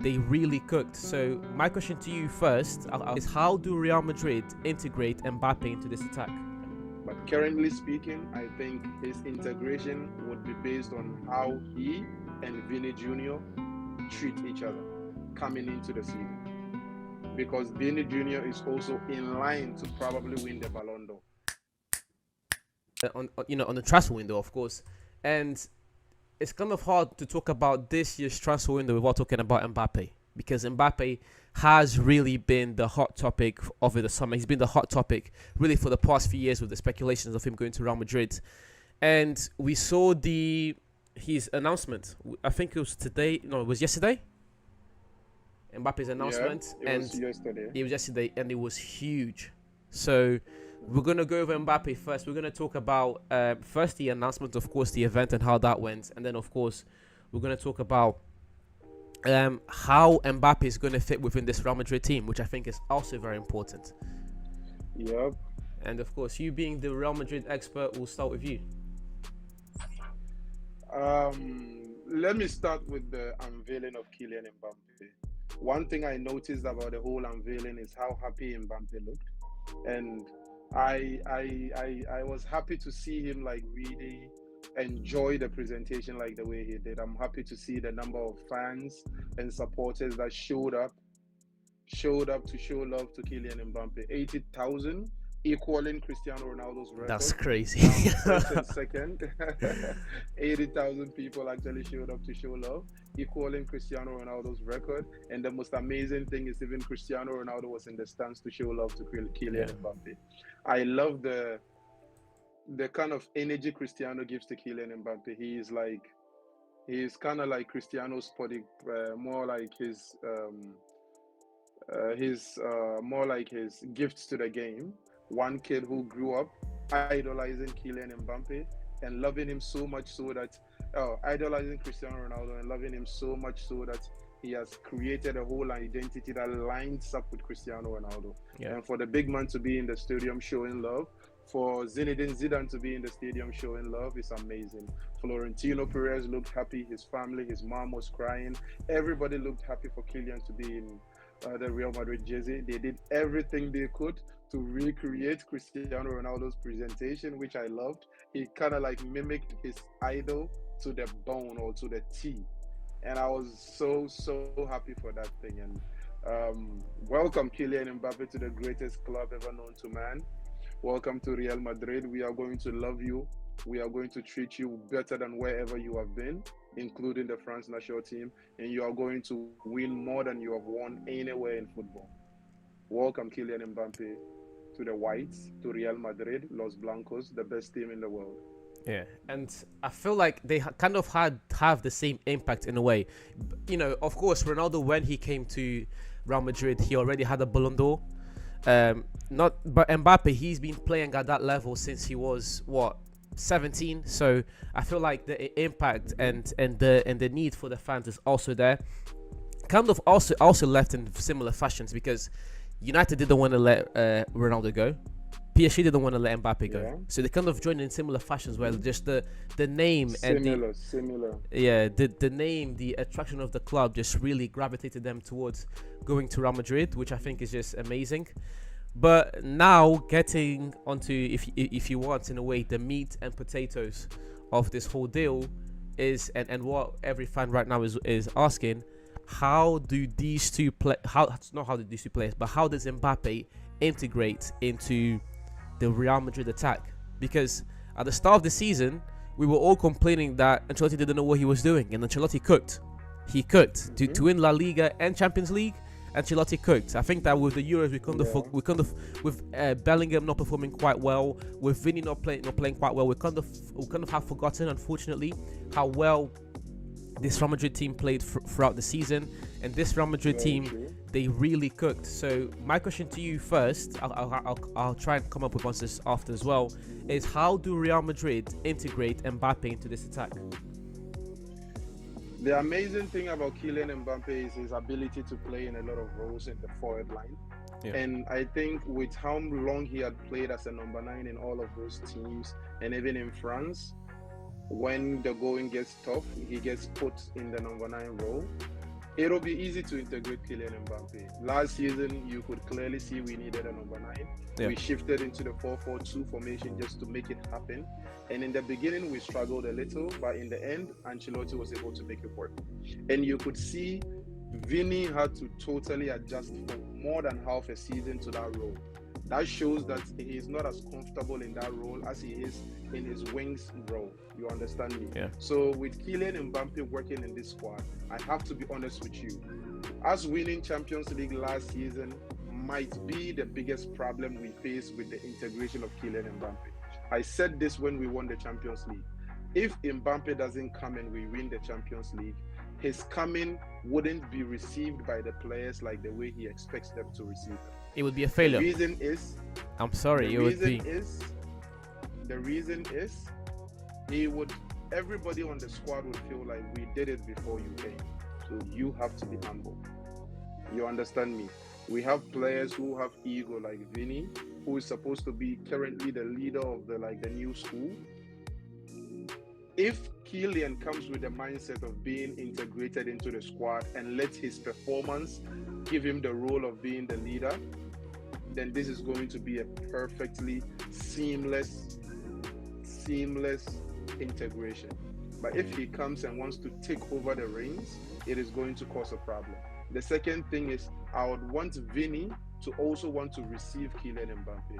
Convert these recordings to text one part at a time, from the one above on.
they really cooked. So my question to you first is, how do Real Madrid integrate Mbappe into this attack? But currently speaking, I think his integration would be based on how he and Vinny Jr. treat each other coming into the season. Because Vinny Jr. is also in line to probably win the Ballon d'Or. On the transfer window, of course, and it's kind of hard to talk about this year's transfer window without talking about Mbappe, because Mbappe has really been the hot topic over the summer. He's been the hot topic really for the past few years with the speculations of him going to Real Madrid, and we saw his announcement. I think it was today. No, it was yesterday. Mbappe's Yeah, announcement, it and was yesterday. it was yesterday, and it was huge. So we're gonna go over Mbappe first. We're gonna talk about first the announcement, of course, the event and how that went, and then of course we're gonna talk about how Mbappe is gonna fit within this Real Madrid team, which I think is also very important. Yep. And of course, you being the Real Madrid expert, we'll start with you. Let me start with the unveiling of Kylian Mbappe. One thing I noticed about the whole unveiling is how happy Mbappe looked, and I was happy to see him like really enjoy the presentation like the way he did. I'm happy to see the number of fans and supporters that showed up to show love to Kylian Mbappe. 80,000, equaling Cristiano Ronaldo's That's record. crazy. First and second, 80,000 people actually showed up to show love, equaling Cristiano Ronaldo's record. And the most amazing thing is even Cristiano Ronaldo was in the stands to show love to Yeah. Kylian Mbappe. I love the kind of energy Cristiano gives to Kylian Mbappe. He's kind of like Cristiano's body, more like more like his gifts to the game. One kid who grew up idolizing Kylian Mbappe and loving him so much so that idolizing Cristiano Ronaldo and loving him so much so that he has created a whole identity that lines up with Cristiano Ronaldo. Yeah. And for the big man to be in the stadium showing love, for Zinedine Zidane to be in the stadium showing love is amazing. Florentino Perez looked happy. His family, his mom was crying. Everybody looked happy for Kylian to be in the Real Madrid jersey. They did everything they could to recreate Cristiano Ronaldo's presentation, which I loved. He kind of like mimicked his idol to the bone or to the T. And I was so happy for that thing. And welcome Kylian Mbappe to the greatest club ever known to man. Welcome to Real Madrid. We are going to love you. We are going to treat you better than wherever you have been, including the France national team, and you are going to win more than you have won anywhere in football. Welcome, Kylian Mbappe, to the Whites, to Real Madrid, Los Blancos, the best team in the world. Yeah, and I feel like they kind of have the same impact in a way. Of course, Ronaldo, when he came to Real Madrid, he already had a Ballon d'Or. But Mbappe, he's been playing at that level since he was 17. So I feel like the impact and the need for the fans is also there. Kind of also left in similar fashions, because United didn't want to let Ronaldo go. PSG didn't want to let Mbappe go. Yeah. So they kind of joined in similar fashions, where just the name Similar. the name, the attraction of the club just really gravitated them towards going to Real Madrid, which I think is just amazing. But now getting onto, if you want, in a way, the meat and potatoes of this whole deal is, and what every fan right now is asking, how do these two play? How do these two players, but how does Mbappe integrate into the Real Madrid attack? Because at the start of the season, we were all complaining that Ancelotti didn't know what he was doing, and Ancelotti cooked. He cooked to win La Liga and Champions League. Ancelotti cooked. I think that with the Euros, we kind of with Bellingham not performing quite well, with Vinny not playing quite well, we kind of have forgotten, unfortunately, how well this Real Madrid team played throughout the season. And this Real Madrid team, they really cooked. So my question to you first, I'll try and come up with answers after as well, is how do Real Madrid integrate Mbappe into this attack? The amazing thing about Kylian Mbappe is his ability to play in a lot of roles in the forward line. Yeah. And I think with how long he had played as a number 9 in all of those teams, and even in France, when the going gets tough, he gets put in the number 9 role. It'll be easy to integrate Kylian Mbappe. Last season, you could clearly see we needed a number 9. Yeah. We shifted into the 4-4-2 formation just to make it happen. And in the beginning, we struggled a little, but in the end, Ancelotti was able to make it work. And you could see Vini had to totally adjust for more than half a season to that role. That shows that he is not as comfortable in that role as he is in his wings role. You understand me? Yeah. So with Kylian Mbappe working in this squad, I have to be honest with you. Us winning Champions League last season might be the biggest problem we face with the integration of Kylian Mbappe. I said this when we won the Champions League. If Mbappe doesn't come and we win the Champions League, his coming wouldn't be received by the players like the way he expects them to receive it. It would be a failure. The reason is, I'm sorry, it would be. The reason is, everybody on the squad would feel like we did it before you came. So you have to be humble. You understand me? We have players who have ego like Vini, who is supposed to be currently the leader of the new school. If Kylian comes with the mindset of being integrated into the squad and lets his performance give him the role of being the leader, then this is going to be a perfectly seamless integration. But if he comes and wants to take over the reins, it is going to cause a problem. The second thing is, I would want Vini to also want to receive Kylian Mbappe.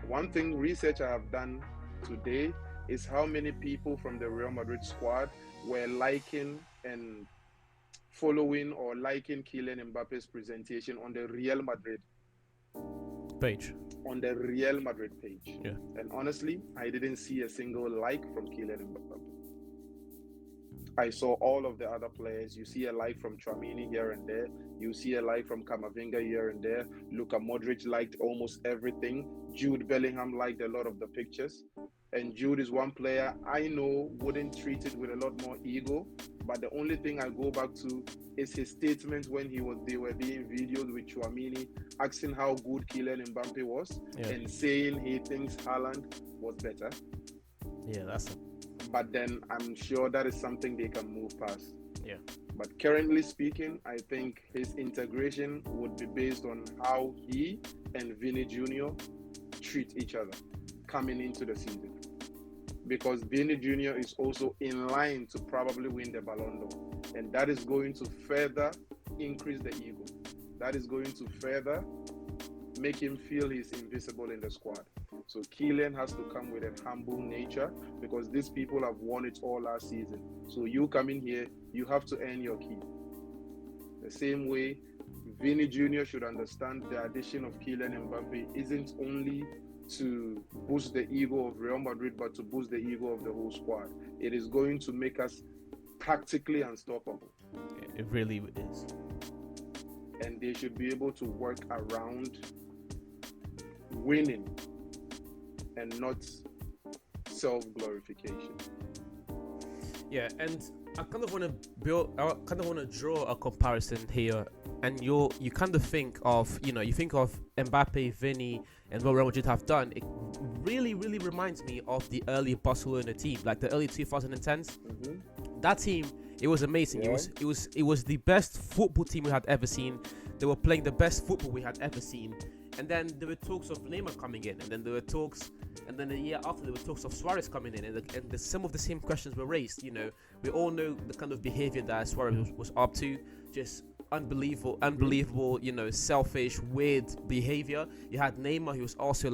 One thing research I have done today is how many people from the Real Madrid squad were liking and following or liking Kylian Mbappe's presentation on the Real Madrid page. On the Real Madrid page. Yeah. And honestly, I didn't see a single like from Kylian Mbappe. I saw all of the other players. You see a like from Tchouaméni here and there. You see a like from Camavinga here and there. Luka Modric liked almost everything. Jude Bellingham liked a lot of the pictures. And Jude is one player I know wouldn't treat it with a lot more ego. But the only thing I go back to is his statement when they were being videoed with Tchouaméni, asking how good Kylian Mbappe was, and saying he thinks Haaland was better. Yeah, that's it. But then I'm sure that is something they can move past. Yeah. But currently speaking, I think his integration would be based on how he and Vini Jr. treat each other coming into the season. Because Vini Jr. is also in line to probably win the Ballon d'Or. And that is going to further increase the ego. That is going to further make him feel he's invisible in the squad. So Kylian has to come with a humble nature because these people have won it all last season. So you come in here, you have to earn your keep. The same way, Vini Jr. should understand the addition of Kylian Mbappe isn't only to boost the ego of Real Madrid, but to boost the ego of the whole squad. It is going to make us practically unstoppable. It really is. And they should be able to work around winning and not self-glorification. Yeah, and I kind of want to draw a comparison here, and you kind of think of, you think of Mbappe, Vini, and what Real Madrid have done. It really, really reminds me of the early Barcelona team, like the early 2010s. Mm-hmm. That team, it was amazing. Yeah. It was the best football team we had ever seen. They were playing the best football we had ever seen. And then there were talks of Neymar coming in, and then there were talks, and then the year after there were talks of Suarez coming in, and some of the same questions were raised. We all know the kind of behavior that Suarez was up to, just unbelievable, selfish, weird behavior. You had Neymar, who was also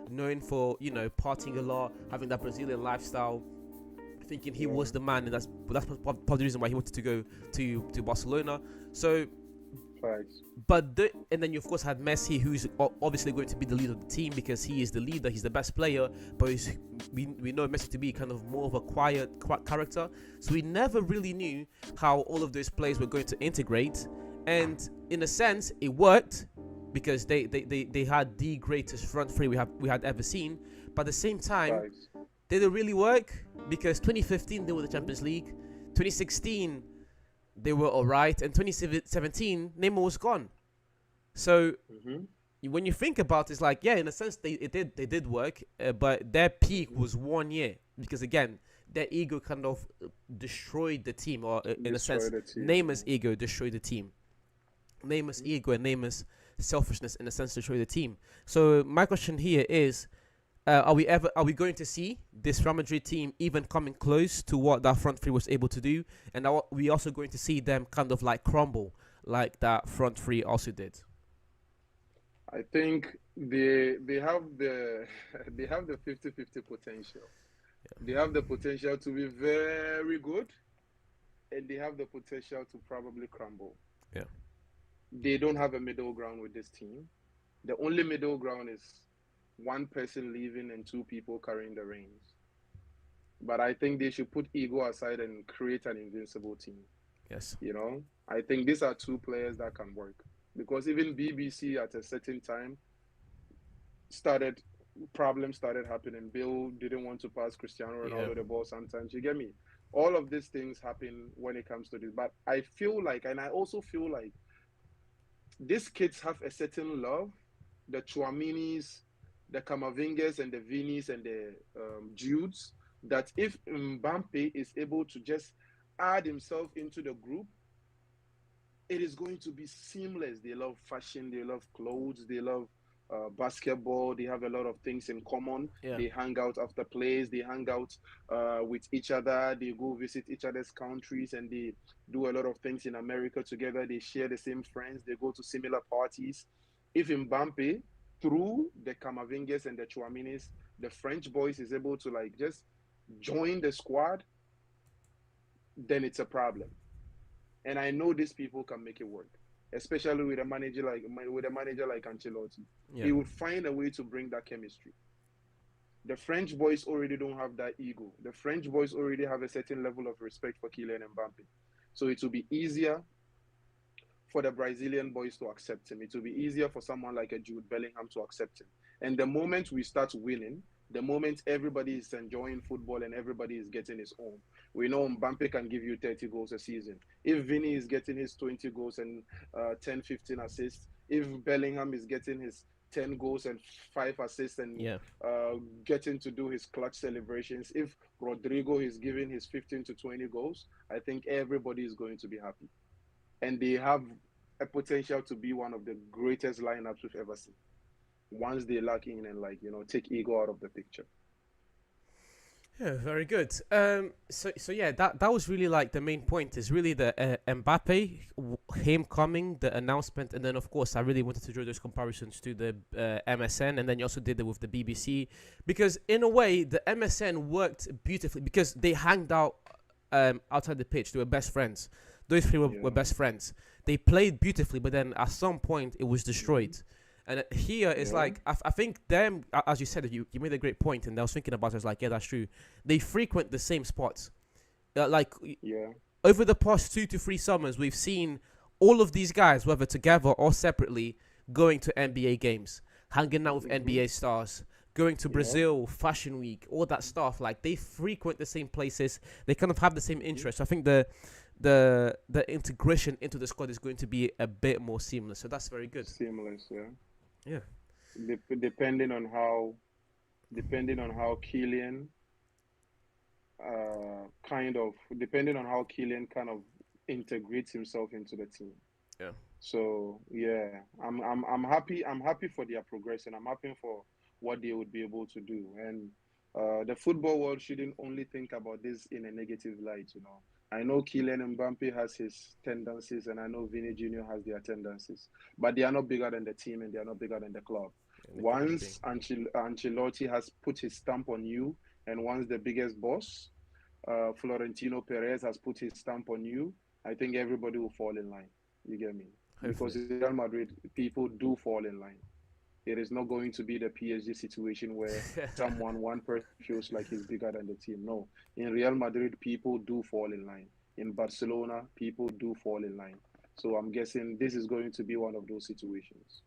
known for partying a lot, having that Brazilian lifestyle, thinking he was the man, and that's probably the reason why he wanted to go to Barcelona. So. And then you of course had Messi, who's obviously going to be the leader of the team because he is the leader, he's the best player, but we know Messi to be kind of more of a quiet character. So we never really knew how all of those players were going to integrate, and in a sense it worked because they had the greatest front three we had ever seen. But at the same time, did it really work? Because 2015 they were the Champions League, 2016 they were alright, and 2017 Neymar was gone. So when you think about it, it's in a sense they did work, but their peak was 1 year, because again their ego kind of destroyed the team, or in a Destroy sense, the team. Neymar's ego destroyed the team. Neymar's ego and Neymar's selfishness, in a sense, destroyed the team. So my question here is: are we going to see this Real Madrid team even coming close to what that front three was able to do? And are we also going to see them kind of like crumble like that front three also did? I think they have the they have the 50-50 potential. They have the potential to be very good, and they have the potential to probably crumble. Yeah. They don't have a middle ground with this team. The only middle ground is one person leaving and two people carrying the reins. But I think they should put ego aside and create an invincible team. Yes. I think these are two players that can work, because even BBC at a certain time started problems started happening. Bill didn't want to pass Cristiano Yeah. Ronaldo the ball sometimes. You get me? All of these things happen when it comes to this. But I feel like, and I also feel like these kids have a certain love. The Chouaminis, the Camavingas, and the Vinis and the Judes. That if Mbappe is able to just add himself into the group, it is going to be seamless. They love fashion, they love clothes, they love basketball. They have a lot of things in common. Yeah. They hang out after plays. They hang out with each other. They go visit each other's countries, and they do a lot of things in America together. They share the same friends. They go to similar parties. If Mbappe, through the Camavingas and the Chouaminis, the French boys, is able to like just join the squad, then it's a problem. And I know these people can make it work, especially with a manager like Ancelotti. Yeah. He would find a way to bring that chemistry. The French boys already don't have that ego. The French boys already have a certain level of respect for Kylian Mbappe. So it will be easier for the Brazilian boys to accept him. It will be easier for someone like a Jude Bellingham to accept him. And the moment we start winning, the moment everybody is enjoying football and everybody is getting his own, we know Mbappe can give you 30 goals a season. If Vinny is getting his 20 goals and 10, 15 assists, if Bellingham is getting his 10 goals and 5 assists and Yeah. getting to do his clutch celebrations, if Rodrigo is giving his 15 to 20 goals, I think everybody is going to be happy. And they have a potential to be one of the greatest lineups we've ever seen. Once they lock in and take ego out of the picture. Yeah, very good. So yeah, that was really like the main point is really the Mbappe, him coming, the announcement, and then of course I really wanted to draw those comparisons to the MSN, and then you also did it with the BBC, because in a way the MSN worked beautifully because they hanged out outside the pitch. They were best friends. Those three were best friends. They played beautifully, but then at some point it was destroyed. And here it's like I think them, as you said, you made a great point, and I was thinking about it. I was like, yeah, that's true. They frequent the same spots. Over the past 2 to 3 summers, we've seen all of these guys, whether together or separately, going to NBA games, hanging out with NBA stars, going to Brazil, Fashion Week, all that stuff. Like they frequent the same places. They kind of have the same interests. I think the integration into the squad is going to be a bit more seamless. So that's very good. Seamless, yeah. Yeah. Depending on how Kylian depending on how Kylian kind of integrates himself into the team. Yeah. So yeah, I'm happy. I'm happy for their progression. I'm happy for what they would be able to do. And the football world shouldn't only think about this in a negative light. I know Kylian Mbappe has his tendencies, and I know Vinny Jr. has their tendencies, but they are not bigger than the team, and they are not bigger than the club. Once Ancelotti has put his stamp on you, and once the biggest boss, Florentino Perez, has put his stamp on you, I think everybody will fall in line. You get me? Hopefully. Because in Real Madrid, people do fall in line. It is not going to be the PSG situation where one person feels like he's bigger than the team. No. In Real Madrid, people do fall in line. In Barcelona, people do fall in line. So I'm guessing this is going to be one of those situations.